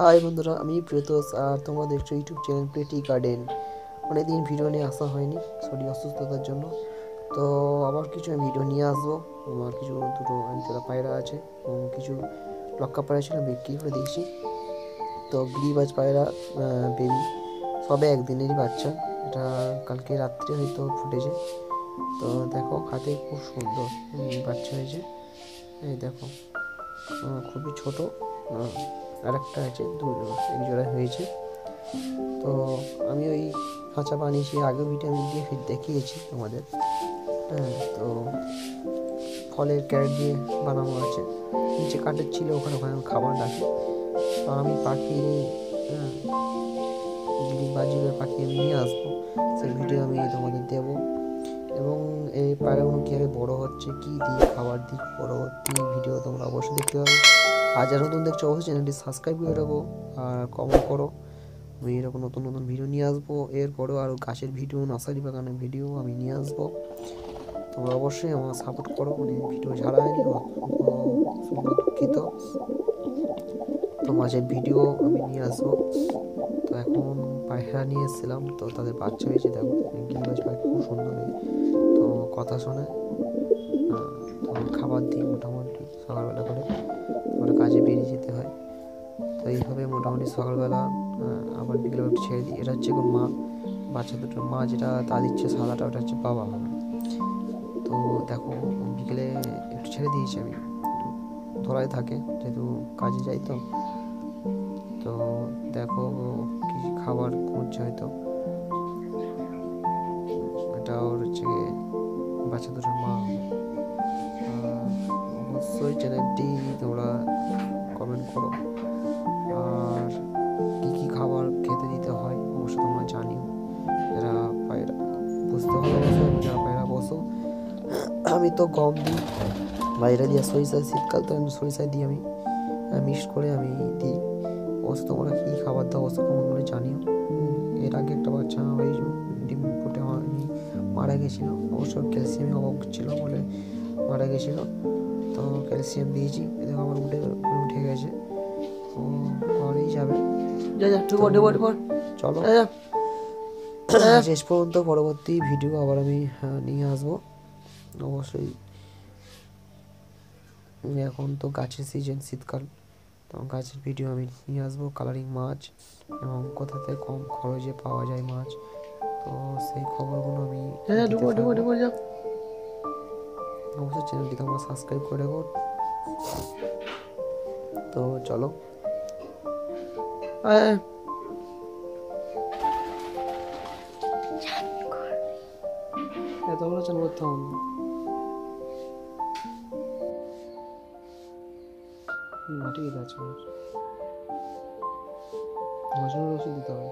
High বন্ধুরা, আমি প্রিয়তোষ আর তোমরা দেখছো ইউটিউব চ্যানেল প্রিটি গার্ডেন। অনেকদিন ভিডিও নিয়ে আসা হয়নি শরীর অসুস্থতার জন্য। তো আবার কিছু আমি ভিডিও নিয়ে আসবো। আমার কিছু দুটো আনতেলা পায়রা আছে এবং কিছু লক্কা পায়রা ছিল বিক্রি করে দিয়েছি। তো গিরিবাজ পায়রা বেবি সবে একদিনেরই বাচ্চা। এটা কালকে রাত্রে হয়তো ফুটেছে। তো দেখো হাতে খুব সুন্দর বাচ্চা হয়েছে। এই দেখো খুবই ছোট। আর একটা আছে এক জোড়া হয়েছে। তো আমি ওই খাঁচা বানিয়েছি, আগেও ভিটামিন দিয়ে দেখিয়েছি তোমাদের। হ্যাঁ, তো ফলের ক্যারেট দিয়ে বানানো আছে, নিচে কাঠের ছিল, ওখানে ওখানে খাবার রাখি। তো আমি পাখি বাজিবে পাখি আমি নিয়ে আসবো, সেই ভিডিও আমি তোমাদের দেবো। এবং এই পায়রাগুলো কীভাবে বড় হচ্ছে, কী দিয়ে খাবার দিই পরবর্তী ভিডিও তোমরা অবশ্যই দেখতে পাবে। আর যারা নতুন দেখছো অবশ্যই চ্যানেলটি সাবস্ক্রাইব করে রাখো আর কমেন্ট করো। আমি এরকম নতুন নতুন ভিডিও নিয়ে আসবো। এরপরেও আরও গাছের ভিডিও, নার্সারি বাগানের ভিডিও আমি নিয়ে আসবো। তোমরা অবশ্যই আমার সাপোর্ট করো। ভিডিও ছাড়া হয়নি, দুঃখিত। তো মাঝের ভিডিও আমি নিয়ে আসবো। তো এখন পায়রা নিয়ে এসেছিলাম, তো তাদের বাচ্চা হয়েছে। দেখো গিরিবাজ পাখি খুব সুন্দর, তো কথা শোনে। তো খাবার দিই মোটামুটি সকালবেলা করে, তারপরে কাজে বেরিয়ে যেতে হয়। তো এইভাবে মোটামুটি সকালবেলা আবার বিকেলবেলা একটু ছেড়ে দিই। এটা হচ্ছে এখন মা, বাচ্চা দুটোর মা, যেটা তা দিচ্ছে সাদাটা, ওটা হচ্ছে বাবা হবে। তো দেখো বিকেলে একটু ছেড়ে দিয়েছি আমি, ধরাই থাকে যেহেতু কাজে যাই। তো তো দেখো কি খাবার খুঁজছে হয়তো। এটা ওর হচ্ছে বাচ্চা দুটোর মা। অবশ্যই চ্যানেলটি তোমরা কমেন্ট করো, আর কী কী খাবার খেতে দিতে হয় অবশ্যই তোমরা জানিও। যারা পায়রা বুঝতে হবে অবশ্যই, যারা পায়রা বসো। আমি তো গম দিই, বাইরে দিয়ে সরিষা, শীতকাল তো আমি সরিষায় দিই, আমি মিক্সড করে আমি দিই। অবশ্য তোমরা কী খাবার দাও অবশ্য কমেন্ট করে জানিও। এর আগে একটা বাচ্চা ওই ডিম ফুটে হয়নি, মারা গেছিলো। অবশ্য ক্যালসিয়ামের অভাব ছিল বলে মারা গেছিলো। তো ক্যালসিয়াম দিয়েছি, দেখো আমার উঠে গেছে। তো ঘরেই যাবে। চলো শেষ পর্যন্ত পরবর্তী ভিডিও আবার আমি নিয়ে আসবো অবশ্যই। এখন তো গাছের সিজন, শীতকাল, তো গাছের ভিডিও আমি নিয়ে আসবো। কালারিং মাছ এবং কোথাতে কম খরচে পাওয়া যায় মাছ, তো সেই খবরগুলো আমি অবশ্যই চ্যানেলটি তোমরা সাবস্ক্রাইব করে রাখো। তো চলো এতগুলো চ্যানেল করতে হবে না, মাটি আছে, ওষুধ দিতে হবে।